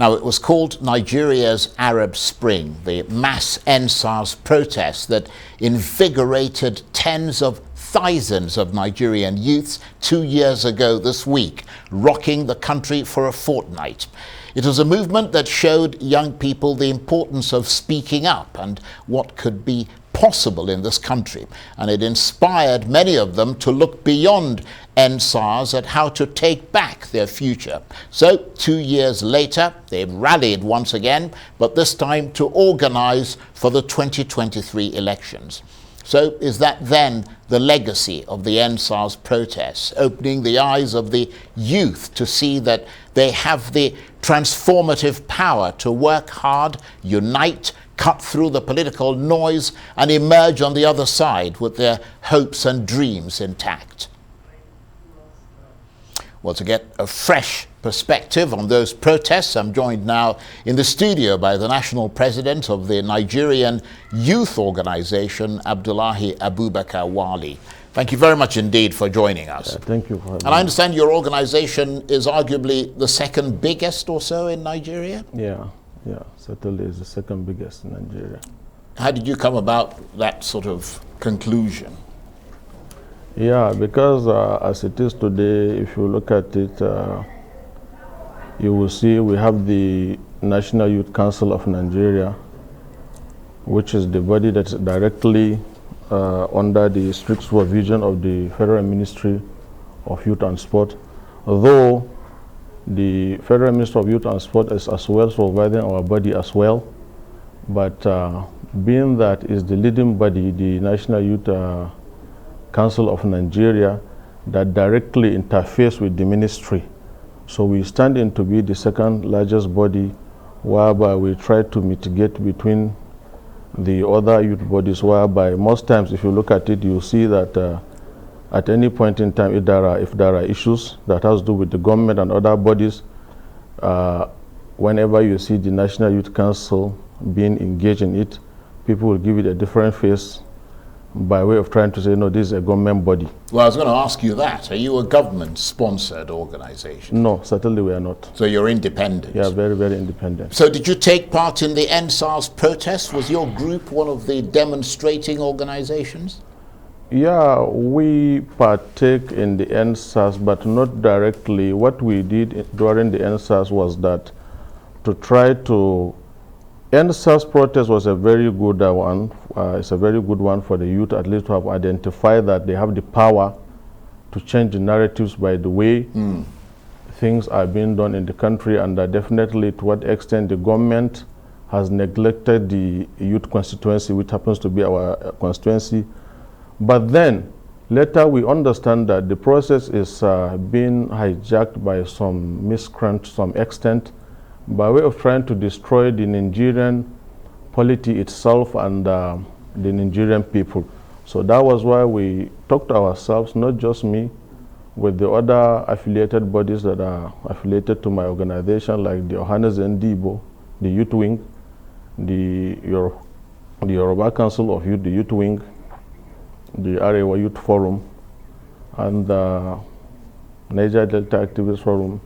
Now, it was called Nigeria's Arab Spring, the mass EndSars protest that invigorated tens of thousands of Nigerian youths 2 years ago this week, rocking the country for a fortnight. It was a movement that showed young people the importance of speaking up and what could be possible in this country, and it inspired many of them to look beyond EndSars at how to take back their future. So 2 years later, they've rallied once again, but this time to organize for the 2023 elections. So is that then the legacy of the EndSars protests, opening the eyes of the youth to see that they have the transformative power to work hard, unite, cut through the political noise, and emerge on the other side with their hopes and dreams intact? Well, to get a fresh perspective on those protests, I'm joined now in the studio by the national president of the Nigerian Youth Organization, Abdullahi Abubakar Wali. Thank you very much indeed for joining us. Thank you for having me. And I understand your organization is arguably the second biggest or so in Nigeria? Yeah, certainly is the second biggest in Nigeria. How did you come about that sort of conclusion? Yeah, because as it is today, if you look at it, you will see we have the National Youth Council of Nigeria, which is the body that's directly under the strict supervision of the Federal Ministry of Youth and Sport, though the Federal Ministry of Youth and Sport is as well providing our body as well. But being that is the leading body, the National Youth Council of Nigeria, that directly interfaces with the ministry. So we stand in to be the second largest body, whereby we try to mitigate between the other youth bodies, whereby most times if you look at it, you see that at any point in time, if there are issues that has to do with the government and other bodies, whenever you see the National Youth Council being engaged in it, people will give it a different face by way of trying to say, no, this is a government body. Well, I was going to ask you that. Are you a government-sponsored organization? No, certainly we are not. So you're independent? Yeah, very, very independent. So did you take part in the EndSars protests? Was your group one of the demonstrating organizations? Yeah, we partake in the EndSars, but not directly. What we did during the EndSars was that to try to EndSars protest was a very good one. It's a very good one for the youth, at least to have identified that they have the power to change the narratives by the way things are being done in the country, and definitely to what extent the government has neglected the youth constituency, which happens to be our constituency. But then later we understand that the process is being hijacked by some miscreants to some extent, by way of trying to destroy the Nigerian polity itself and the Nigerian people. So that was why we talked to ourselves, not just me, with the other affiliated bodies that are affiliated to my organization, like the Ohanes Ndibo, the Youth Wing, the Yoruba Council of Youth, the Youth Wing, the Arewa Youth Forum, and the Niger Delta Activist Forum,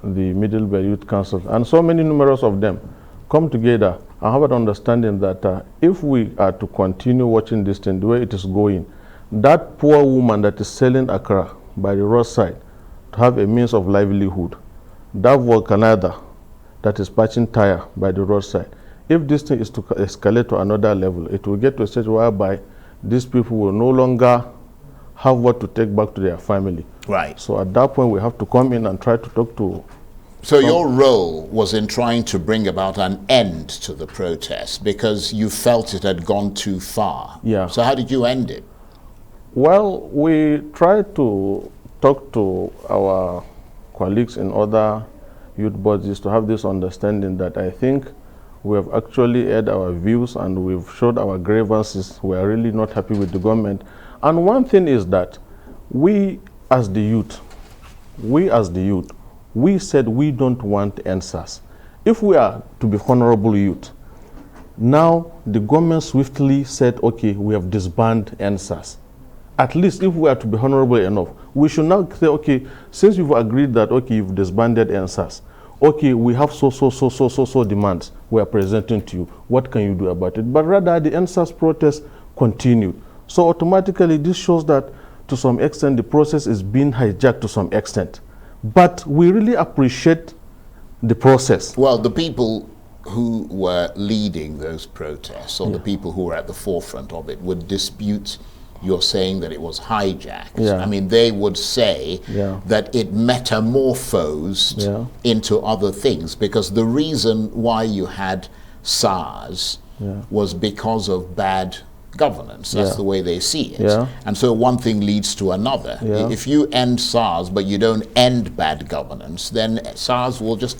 the Middle Belt Youth Council, and so many numerous of them come together and have an understanding that if we are to continue watching this thing the way it is going, that poor woman that is selling Accra by the roadside to have a means of livelihood, that vulcanizer that is patching tire by the roadside, if this thing is to escalate to another level, it will get to a stage whereby these people will no longer have what to take back to their family. Right. So at that point, we have to come in and try to talk to. So your role was in trying to bring about an end to the protest because you felt it had gone too far. Yeah. So how did you end it? Well, we tried to talk to our colleagues in other youth bodies to have this understanding that I think we have actually aired our views and we've showed our grievances. We are really not happy with the government. And one thing is that we as the youth, we said we don't want EndSars. If we are to be honorable youth, now the government swiftly said, okay, we have disbanded EndSars. At least if we are to be honorable enough, we should now say, okay, since you've agreed that, okay, you've disbanded EndSars, okay, we have so demands we are presenting to you. What can you do about it? But rather, the EndSars protest continued. So automatically, this shows that to some extent, the process is being hijacked to some extent. But we really appreciate the process. Well, the people who were leading those protests, or the people who were at the forefront of it, would dispute you're saying that it was hijacked. Yeah. I mean, they would say that it metamorphosed into other things, because the reason why you had SARS was because of bad governance. That's the way they see it. And so one thing leads to another. If you end SARS but you don't end bad governance, then SARS will just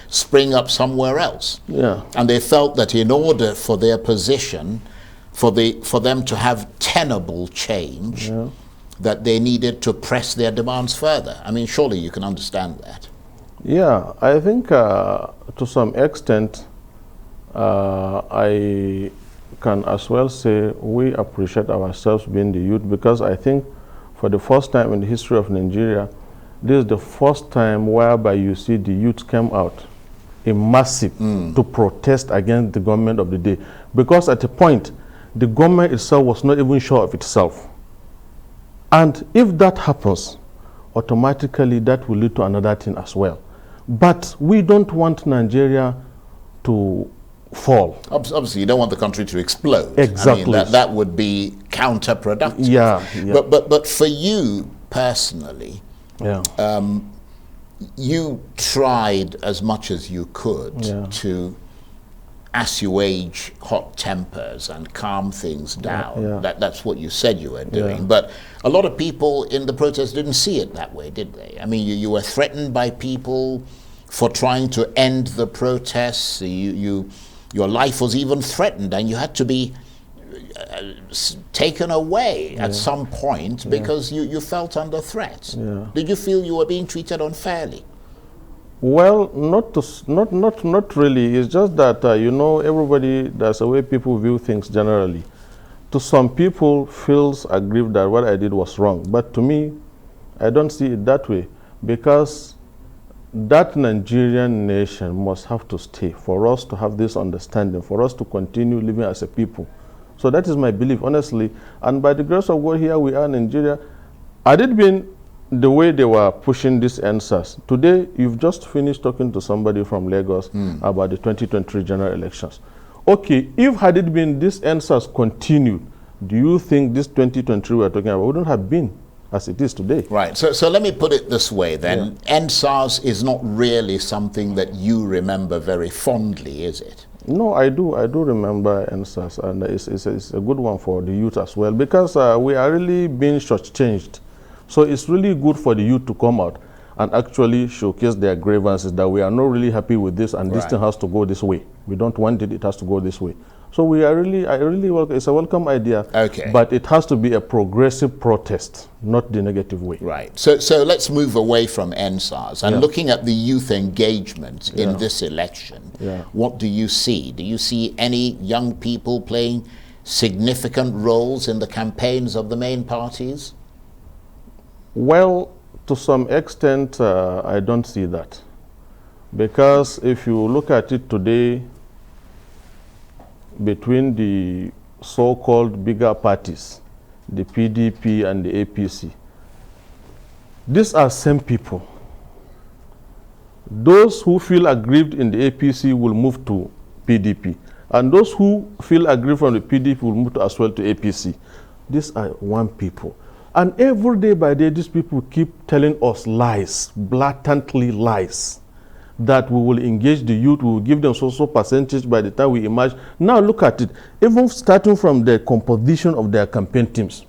spring up somewhere else. And they felt that in order for their position, for them to have tenable change, that they needed to press their demands further. I mean, surely you can understand that. Yeah, I think to some extent, I can as well say we appreciate ourselves being the youth, because I think for the first time in the history of Nigeria, this is the first time whereby you see the youth came out in massive to protest against the government of the day. Because at a point, the government itself was not even sure of itself. And if that happens, automatically that will lead to another thing as well. But we don't want Nigeria to fall. Obviously, you don't want the country to explode. Exactly. I mean, that would be counterproductive. But for you personally, you tried as much as you could to assuage hot tempers and calm things down. That's what you said you were doing. But a lot of people in the protest didn't see it that way, did they? I mean, you were threatened by people for trying to end the protests. Your life was even threatened, and you had to be taken away at some point because you felt under threat. Did you feel you were being treated unfairly? Well, not really. It's just that, you know, everybody, there's a way people view things generally. To some people, feels aggrieved that what I did was wrong. But to me, I don't see it that way, because that Nigerian nation must have to stay for us to have this understanding, for us to continue living as a people. So that is my belief, honestly. And by the grace of God, here we are in Nigeria. Had it been the way they were pushing this EndSars, today you've just finished talking to somebody from Lagos about the 2023 general elections. Okay, if had it been this EndSars continued, do you think this 2023 we're talking about wouldn't have been as it is today? Right. So let me put it this way then. EndSars is not really something that you remember very fondly, is it? No, I do remember EndSars, and it's a good one for the youth as well, because we are really being shortchanged. So it's really good for the youth to come out and actually showcase their grievances, that we are not really happy with this, and this thing has to go this way. We don't want it, it has to go this way. So we are it's a welcome idea, but it has to be a progressive protest, not the negative way. Right. So let's move away from EndSars and looking at the youth engagement in this election. What do you see? Do you see any young people playing significant roles in the campaigns of the main parties? Well, to some extent, I don't see that. Because if you look at it today, between the so-called bigger parties, the PDP and the APC, these are same people. Those who feel aggrieved in the APC will move to PDP, and those who feel aggrieved from the PDP will move as well to APC. These are one people. And every day by day, these people keep telling us lies, blatantly lies, that we will engage the youth, we will give them so percentage by the time we emerge. Now look at it, even starting from the composition of their campaign teams.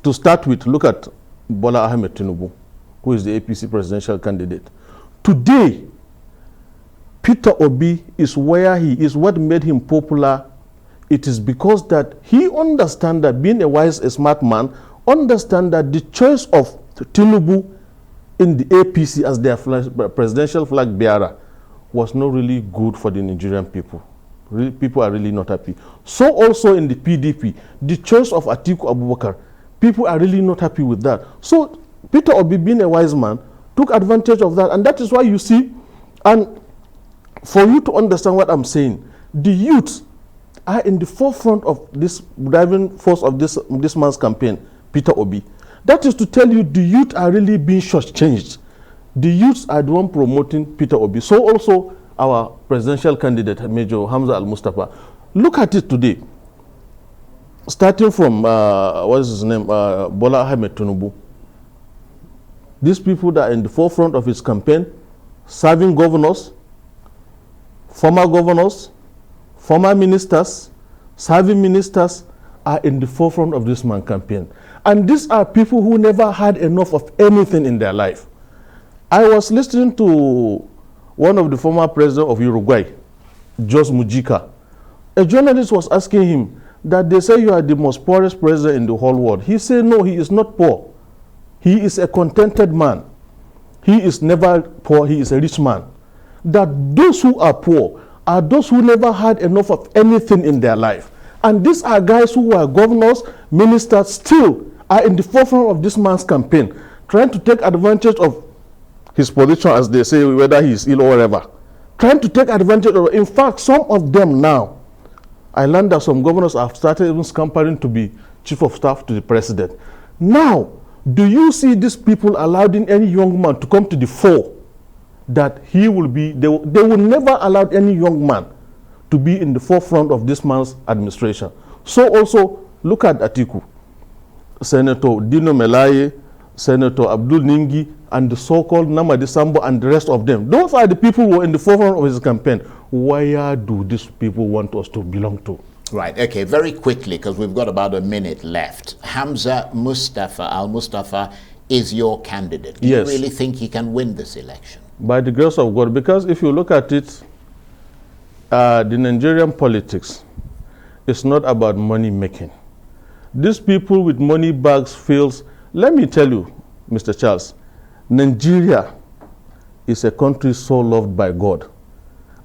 To start with, look at Bola Ahmed Tinubu, who is the APC presidential candidate. Today, Peter Obi is where he is. What made him popular, it is because that he understands that, being a smart man, understand that the choice of Tinubu in the APC as their presidential flag bearer was not really good for the Nigerian people. People are really not happy. So also in the PDP, the choice of Atiku Abubakar, people are really not happy with that. So Peter Obi, being a wise man, took advantage of that, and that is why you see And for you to understand what I'm saying, the youth are in the forefront of this driving force of this man's campaign, Peter Obi. That is to tell you the youth are really being shortchanged. The youths are the one promoting Peter Obi. So also our presidential candidate, Major Hamza Al-Mustafa. Look at it today. Starting from, what is his name, Bola Ahmed Tinubu. These people that are in the forefront of his campaign, serving governors, former ministers, serving ministers, are in the forefront of this man's campaign. And these are people who never had enough of anything in their life. I was listening to one of the former presidents of Uruguay, Jose Mujica. A journalist was asking him that they say you are the most poorest president in the whole world. He said, no, he is not poor. He is a contented man. He is never poor, he is a rich man. That those who are poor are those who never had enough of anything in their life. And these are guys who were governors, ministers, still are in the forefront of this man's campaign, trying to take advantage of his position, as they say, whether he is ill or whatever. Trying to take advantage of, in fact, some of them now, I learned that some governors have started even scampering to be chief of staff to the president. Now, do you see these people allowing any young man to come to the fore that he will be, they will never allow any young man to be in the forefront of this man's administration. So also, look at Atiku, Senator Dino Melaye, Senator Abdul Ningi, and the so-called Namadi Sambo and the rest of them. Those are the people who were in the forefront of his campaign. Where do these people want us to belong to? Right, okay, very quickly, because we've got about a minute left. Hamza Al-Mustafa is your candidate. Do Yes. you really think he can win this election? By the grace of God, because if you look at it, the Nigerian politics is not about money making. These people with money bags feels, let me tell you, Mr. Charles, Nigeria is a country so loved by God.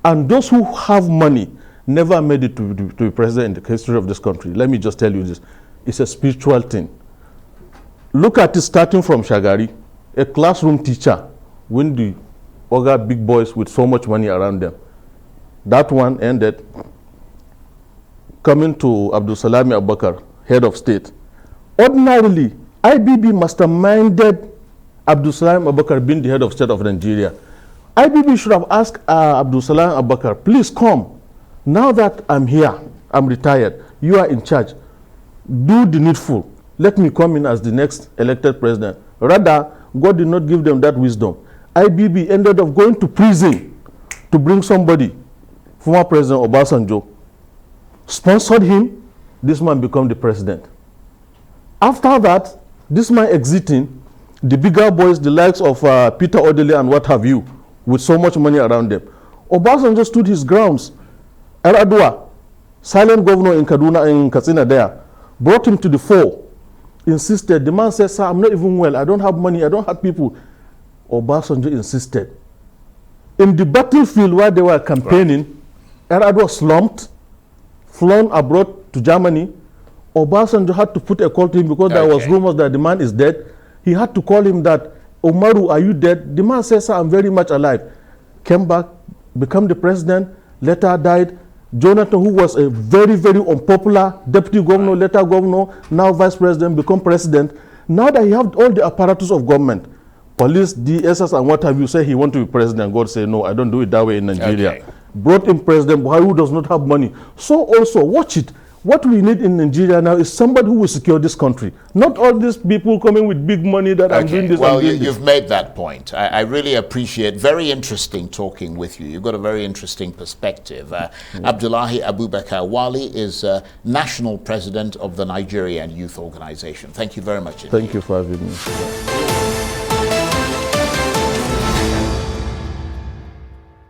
And those who have money never made it to be president in the history of this country. Let me just tell you this. It's a spiritual thing. Look at it starting from Shagari, a classroom teacher, when the other big boys with so much money around them. That one ended coming to Abdullahi Abubakar, head of state. Ordinarily, IBB masterminded Abdullahi Abubakar being the head of state of Nigeria. IBB should have asked Abdullahi Abubakar, please come. Now that I'm here, I'm retired, you are in charge. Do the needful. Let me come in as the next elected president. Rather, God did not give them that wisdom. IBB ended up going to prison to bring somebody, former President Obasanjo, sponsored him, this man became the president. After that, this man exiting, the bigger boys, the likes of Peter Odele and what have you, with so much money around them. Obasanjo stood his grounds. Eradua, silent governor in Kaduna, in Katsina there, brought him to the fore, insisted. The man said, sir, I'm not even well, I don't have money, I don't have people. Obasanjo insisted. In the battlefield where they were campaigning, Eradua slumped, flown abroad to Germany. Obasanjo had to put a call to him because there was rumors that the man is dead. He had to call him that, Omaru, are you dead? The man said, sir, I'm very much alive. Came back, became the president, later died. Jonathan, who was a very, very unpopular deputy governor, later governor, now vice president, become president. Now that he have all the apparatus of government, police, DSS, and what have you, say he want to be president. God say, no, I don't do it that way in Nigeria. Brought in President Buhari, who does not have money. So also, watch it. What we need in Nigeria now is somebody who will secure this country. Not all these people coming with big money that I'm doing this. Well, you've made that point. I really appreciate, very interesting talking with you. You've got a very interesting perspective. Abdullahi Abubakar Wali is National President of the Nigerian Youth Organization. Thank you very much indeed. Thank you for having me.